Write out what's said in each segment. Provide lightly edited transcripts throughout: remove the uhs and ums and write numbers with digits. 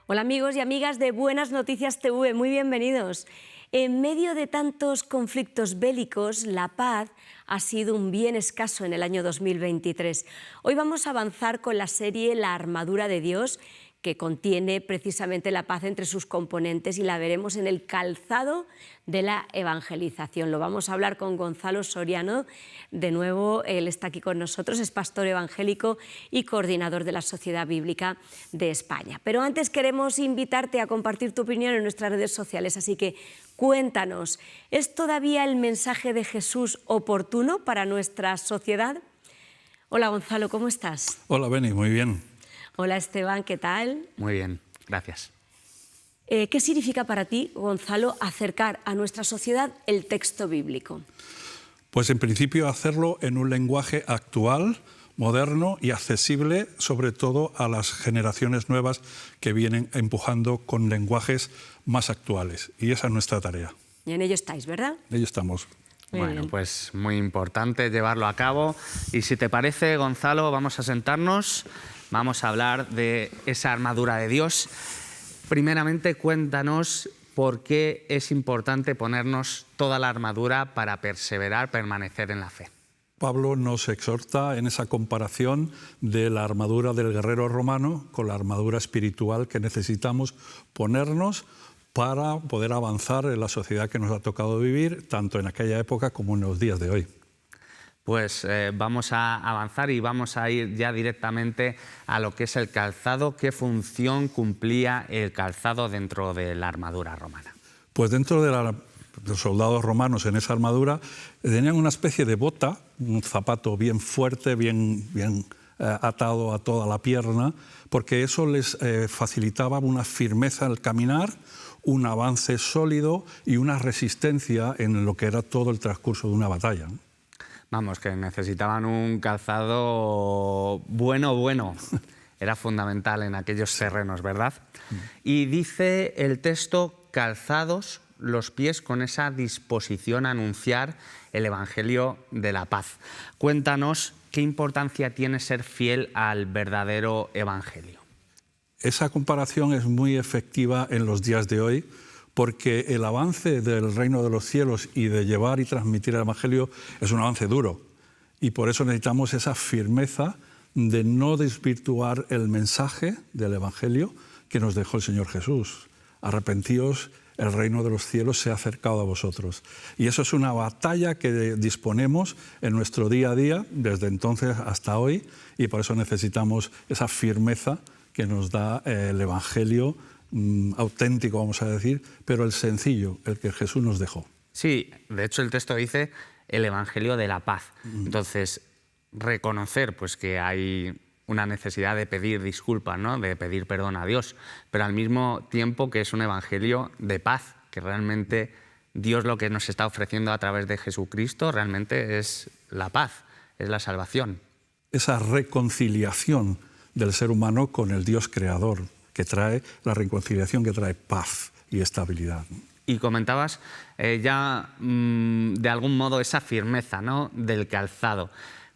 Hola amigos y amigas de Buenas Noticias TV, muy bienvenidos. En medio de tantos conflictos bélicos, la paz ha sido un bien escaso en el año 2023. Hoy vamos a avanzar con la serie La armadura de Dios, que contiene precisamente la paz entre sus componentes, y la veremos en el calzado de la evangelización. Lo vamos a hablar con Gonzalo Soriano. De nuevo, él está aquí con nosotros, es pastor evangélico y coordinador de la Sociedad Bíblica de España. Pero antes queremos invitarte a compartir tu opinión en nuestras redes sociales, así que cuéntanos, ¿es todavía el mensaje de Jesús oportuno para nuestra sociedad? Hola Gonzalo, ¿cómo estás? Hola Beni, muy bien. Hola Esteban, ¿qué tal? Muy bien, gracias. ¿Qué significa para ti, Gonzalo, acercar a nuestra sociedad el texto bíblico? Pues en principio hacerlo en un lenguaje actual, moderno y accesible, sobre todo a las generaciones nuevas que vienen empujando con lenguajes más actuales. Y esa es nuestra tarea. Y en ello estáis, ¿verdad? En ello estamos. Bueno, pues muy importante llevarlo a cabo. Y si te parece, Gonzalo, vamos a sentarnos, vamos a hablar de esa armadura de Dios. Primeramente, cuéntanos por qué es importante ponernos toda la armadura para perseverar, permanecer en la fe. Pablo nos exhorta en esa comparación de la armadura del guerrero romano con la armadura espiritual que necesitamos ponernos para poder avanzar en la sociedad que nos ha tocado vivir, tanto en aquella época como en los días de hoy. Pues vamos a avanzar y vamos a ir ya directamente a lo que es el calzado. ¿Qué función cumplía el calzado dentro de la armadura romana? Pues dentro de los soldados romanos en esa armadura tenían una especie de bota, un zapato bien fuerte, bien atado a toda la pierna, porque eso les facilitaba una firmeza al caminar, un avance sólido y una resistencia en lo que era todo el transcurso de una batalla. Vamos, que necesitaban un calzado bueno. Era fundamental en aquellos terrenos, ¿verdad? Y dice el texto, calzados los pies con esa disposición a anunciar el Evangelio de la paz. Cuéntanos qué importancia tiene ser fiel al verdadero Evangelio. Esa comparación es muy efectiva en los días de hoy, porque el avance del reino de los cielos y de llevar y transmitir el Evangelio es un avance duro. Y por eso necesitamos esa firmeza de no desvirtuar el mensaje del Evangelio que nos dejó el Señor Jesús. Arrepentíos, el reino de los cielos se ha acercado a vosotros. Y eso es una batalla que disponemos en nuestro día a día, desde entonces hasta hoy, y por eso necesitamos esa firmeza que nos da el Evangelio auténtico, vamos a decir, pero el sencillo, el que Jesús nos dejó. Sí, de hecho el texto dice el Evangelio de la paz. Entonces, reconocer pues, que hay una necesidad de pedir disculpas, ¿no? De pedir perdón a Dios, pero al mismo tiempo que es un Evangelio de paz, que realmente Dios lo que nos está ofreciendo a través de Jesucristo realmente es la paz, es la salvación. Esa reconciliación del ser humano con el Dios creador, que trae la reconciliación, que trae paz y estabilidad. Y comentabas ya de algún modo esa firmeza, ¿no? Del calzado.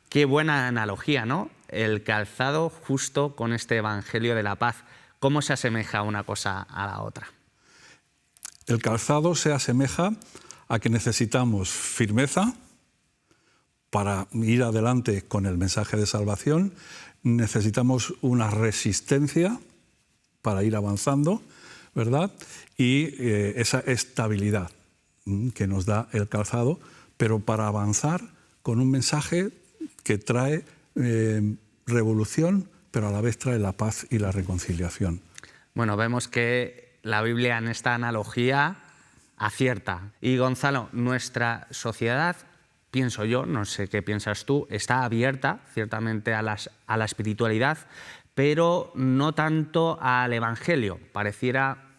Qué buena analogía, ¿no? El calzado justo con este Evangelio de la paz. ¿Cómo se asemeja una cosa a la otra? El calzado se asemeja a que necesitamos firmeza para ir adelante con el mensaje de salvación, necesitamos una resistencia para ir avanzando, ¿verdad? Y esa estabilidad que nos da el calzado, pero para avanzar con un mensaje que trae revolución, pero a la vez trae la paz y la reconciliación. Bueno, vemos que la Biblia en esta analogía acierta. Y Gonzalo, nuestra sociedad, pienso yo, no sé qué piensas tú, está abierta ciertamente a la espiritualidad, pero no tanto al Evangelio. Pareciera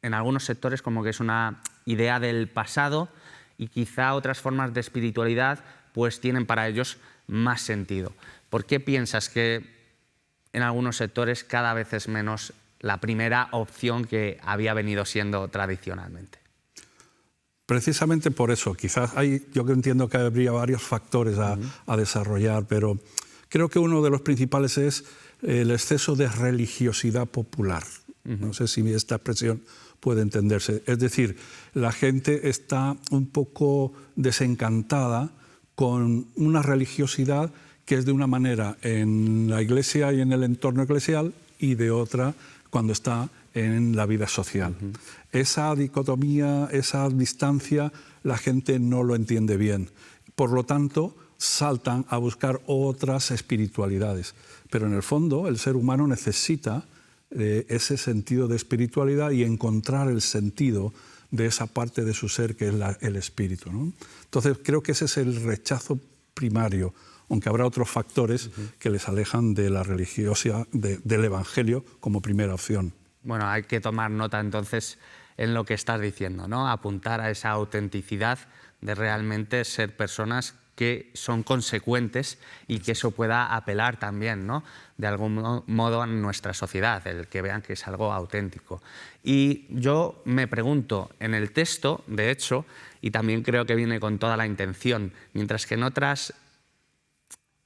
en algunos sectores como que es una idea del pasado y quizá otras formas de espiritualidad pues tienen para ellos más sentido. ¿Por qué piensas que en algunos sectores cada vez es menos la primera opción que había venido siendo tradicionalmente? Precisamente por eso, quizás yo entiendo que habría varios factores a desarrollar, pero creo que uno de los principales es el exceso de religiosidad popular. No sé si esta expresión puede entenderse. Es decir, la gente está un poco desencantada con una religiosidad que es de una manera en la iglesia y en el entorno eclesial y de otra cuando está en la vida social. Esa dicotomía, esa distancia, la gente no lo entiende bien. Por lo tanto, saltan a buscar otras espiritualidades. Pero en el fondo, el ser humano necesita ese sentido de espiritualidad y encontrar el sentido de esa parte de su ser que es el espíritu, ¿no? Entonces, creo que ese es el rechazo primario, aunque habrá otros factores que les alejan de la religiosidad, del Evangelio como primera opción. Bueno, hay que tomar nota entonces en lo que estás diciendo, ¿no? Apuntar a esa autenticidad de realmente ser personas que son consecuentes y que eso pueda apelar también, ¿no?, de algún modo a nuestra sociedad, el que vean que es algo auténtico. Y yo me pregunto, en el texto, de hecho, y también creo que viene con toda la intención, mientras que en otras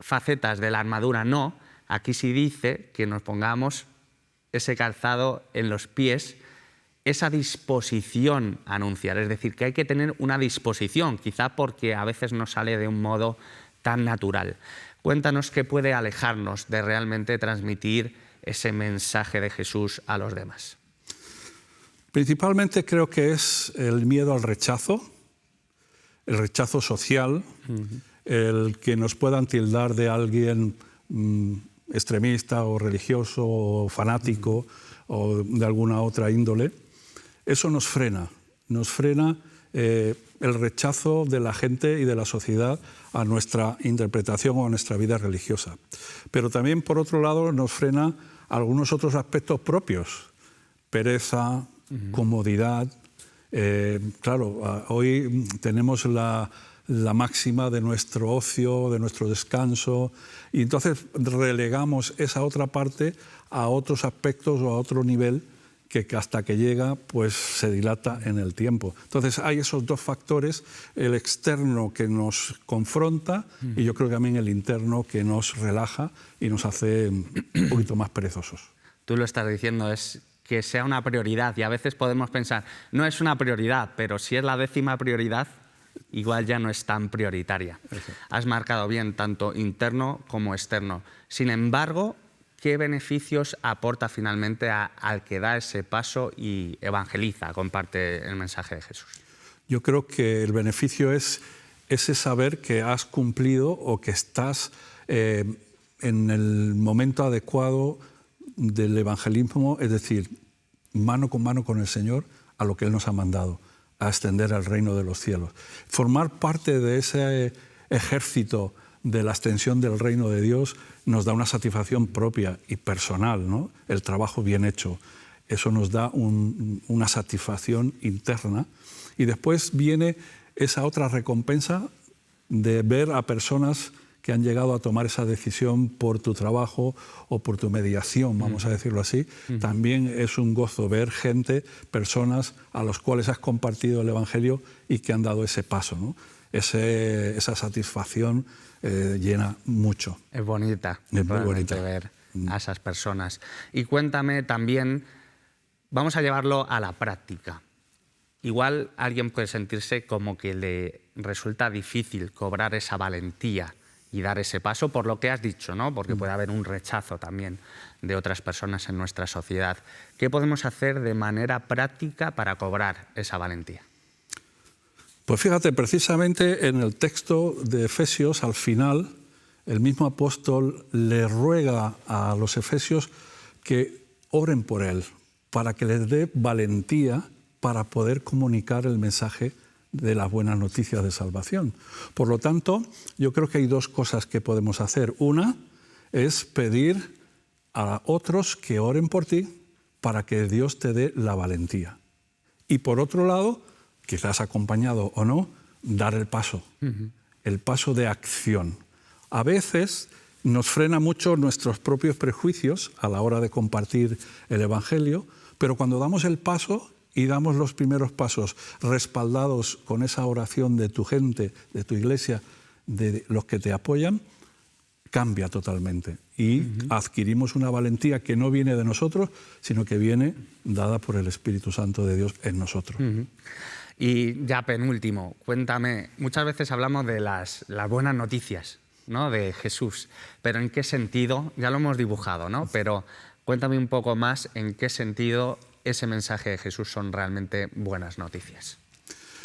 facetas de la armadura no, aquí sí dice que nos pongamos ese calzado en los pies, esa disposición a anunciar, es decir, que hay que tener una disposición, quizá porque a veces no sale de un modo tan natural. Cuéntanos qué puede alejarnos de realmente transmitir ese mensaje de Jesús a los demás. Principalmente creo que es el miedo al rechazo, el rechazo social, el que nos puedan tildar de alguien extremista o religioso o fanático o de alguna otra índole. Eso nos frena el rechazo de la gente y de la sociedad a nuestra interpretación o a nuestra vida religiosa. Pero también, por otro lado, nos frena algunos otros aspectos propios, pereza, comodidad. Claro, hoy tenemos la máxima de nuestro ocio, de nuestro descanso, y entonces relegamos esa otra parte a otros aspectos o a otro nivel que hasta que llega pues se dilata en el tiempo. Entonces hay esos dos factores, el externo que nos confronta y yo creo que también el interno que nos relaja y nos hace un poquito más perezosos. Tú lo estás diciendo, es que sea una prioridad y a veces podemos pensar, no es una prioridad, pero si es la 10ª prioridad, igual ya no es tan prioritaria. Has marcado bien tanto interno como externo. Sin embargo, ¿qué beneficios aporta finalmente al que da ese paso y evangeliza, comparte el mensaje de Jesús? Yo creo que el beneficio es ese saber que has cumplido o que estás en el momento adecuado del evangelismo, es decir, mano con el Señor a lo que Él nos ha mandado, a extender el reino de los cielos. Formar parte de ese ejército de la extensión del reino de Dios nos da una satisfacción propia y personal, ¿no? El trabajo bien hecho. Eso nos da una satisfacción interna. Y después viene esa otra recompensa de ver a personas que han llegado a tomar esa decisión por tu trabajo o por tu mediación, vamos a decirlo así. También es un gozo ver gente, personas a los cuales has compartido el Evangelio y que han dado ese paso, ¿no? Esa satisfacción llena mucho. Es bonita. Es muy bonita. Ver a esas personas. Y cuéntame también, vamos a llevarlo a la práctica. Igual alguien puede sentirse como que le resulta difícil cobrar esa valentía y dar ese paso por lo que has dicho, ¿no? Porque puede haber un rechazo también de otras personas en nuestra sociedad. ¿Qué podemos hacer de manera práctica para cobrar esa valentía? Pues fíjate, precisamente en el texto de Efesios, al final, el mismo apóstol le ruega a los efesios que oren por él, para que les dé valentía para poder comunicar el mensaje de las buenas noticias de salvación. Por lo tanto, yo creo que hay dos cosas que podemos hacer. Una es pedir a otros que oren por ti para que Dios te dé la valentía. Y por otro lado, quizás acompañado o no, dar el paso de acción. A veces nos frena mucho nuestros propios prejuicios a la hora de compartir el Evangelio, pero cuando damos el paso y damos los primeros pasos respaldados con esa oración de tu gente, de tu iglesia, de los que te apoyan, cambia totalmente. y adquirimos una valentía que no viene de nosotros, sino que viene dada por el Espíritu Santo de Dios en nosotros. Y ya penúltimo, cuéntame, muchas veces hablamos de las buenas noticias, ¿no?, de Jesús, pero ¿en qué sentido? Ya lo hemos dibujado, ¿no? Pero cuéntame un poco más en qué sentido ese mensaje de Jesús son realmente buenas noticias.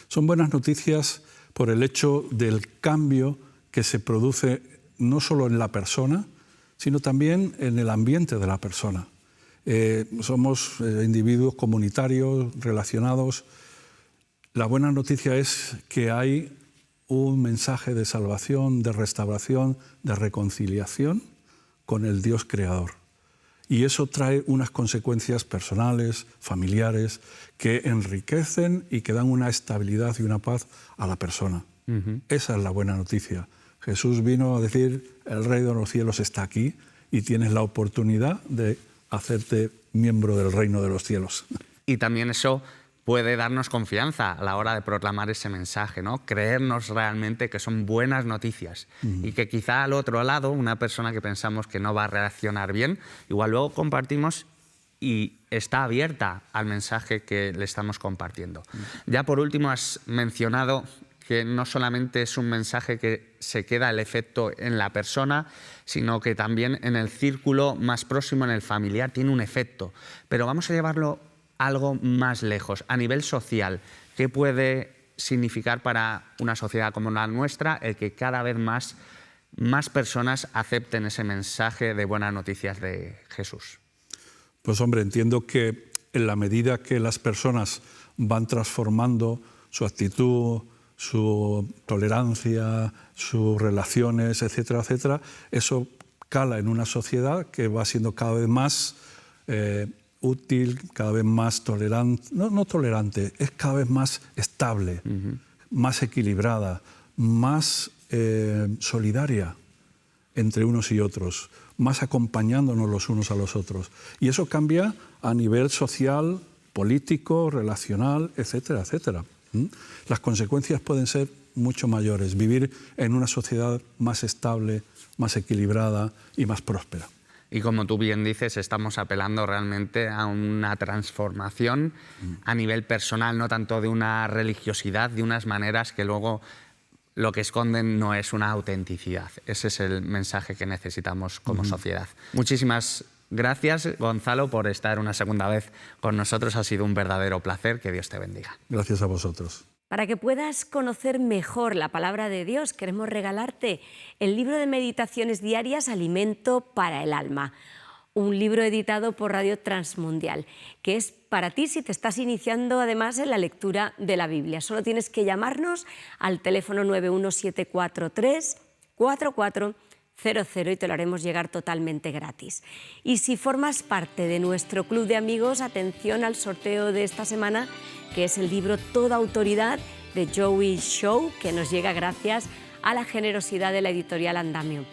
Son buenas noticias por el hecho del cambio que se produce no solo en la persona, sino también en el ambiente de la persona. Somos individuos comunitarios, relacionados. La buena noticia es que hay un mensaje de salvación, de restauración, de reconciliación con el Dios creador. Y eso trae unas consecuencias personales, familiares, que enriquecen y que dan una estabilidad y una paz a la persona. Esa es la buena noticia. Jesús vino a decir, el reino de los cielos está aquí y tienes la oportunidad de hacerte miembro del reino de los cielos. Y también eso puede darnos confianza a la hora de proclamar ese mensaje, ¿no? Creernos realmente que son buenas noticias y que quizá al otro lado, una persona que pensamos que no va a reaccionar bien, igual luego compartimos y está abierta al mensaje que le estamos compartiendo. Ya por último has mencionado que no solamente es un mensaje que se queda el efecto en la persona, sino que también en el círculo más próximo, en el familiar, tiene un efecto. Pero vamos a llevarlo algo más lejos, a nivel social. ¿Qué puede significar para una sociedad como la nuestra el que cada vez más personas acepten ese mensaje de buenas noticias de Jesús? Pues hombre, entiendo que en la medida que las personas van transformando su actitud, su tolerancia, sus relaciones, etcétera, etcétera, eso cala en una sociedad que va siendo cada vez más útil, cada vez más tolerante, no tolerante, es cada vez más estable, más equilibrada, más solidaria entre unos y otros, más acompañándonos los unos a los otros. Y eso cambia a nivel social, político, relacional, etcétera, etcétera. Las consecuencias pueden ser mucho mayores, vivir en una sociedad más estable, más equilibrada y más próspera. Y como tú bien dices, estamos apelando realmente a una transformación a nivel personal, no tanto de una religiosidad, de unas maneras que luego lo que esconden no es una autenticidad. Ese es el mensaje que necesitamos como sociedad. Muchísimas gracias, Gonzalo, por estar una segunda vez con nosotros. Ha sido un verdadero placer. Que Dios te bendiga. Gracias a vosotros. Para que puedas conocer mejor la palabra de Dios, queremos regalarte el libro de meditaciones diarias Alimento para el Alma, un libro editado por Radio Transmundial, que es para ti si te estás iniciando además en la lectura de la Biblia. Solo tienes que llamarnos al teléfono 91743 4400 y te lo haremos llegar totalmente gratis. Y si formas parte de nuestro club de amigos, atención al sorteo de esta semana, que es el libro Toda Autoridad de Joey Show, que nos llega gracias a la generosidad de la editorial Andamio.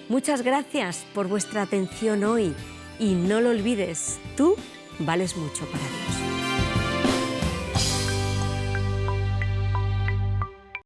Muchas gracias por vuestra atención hoy y no lo olvides, tú vales mucho para Dios.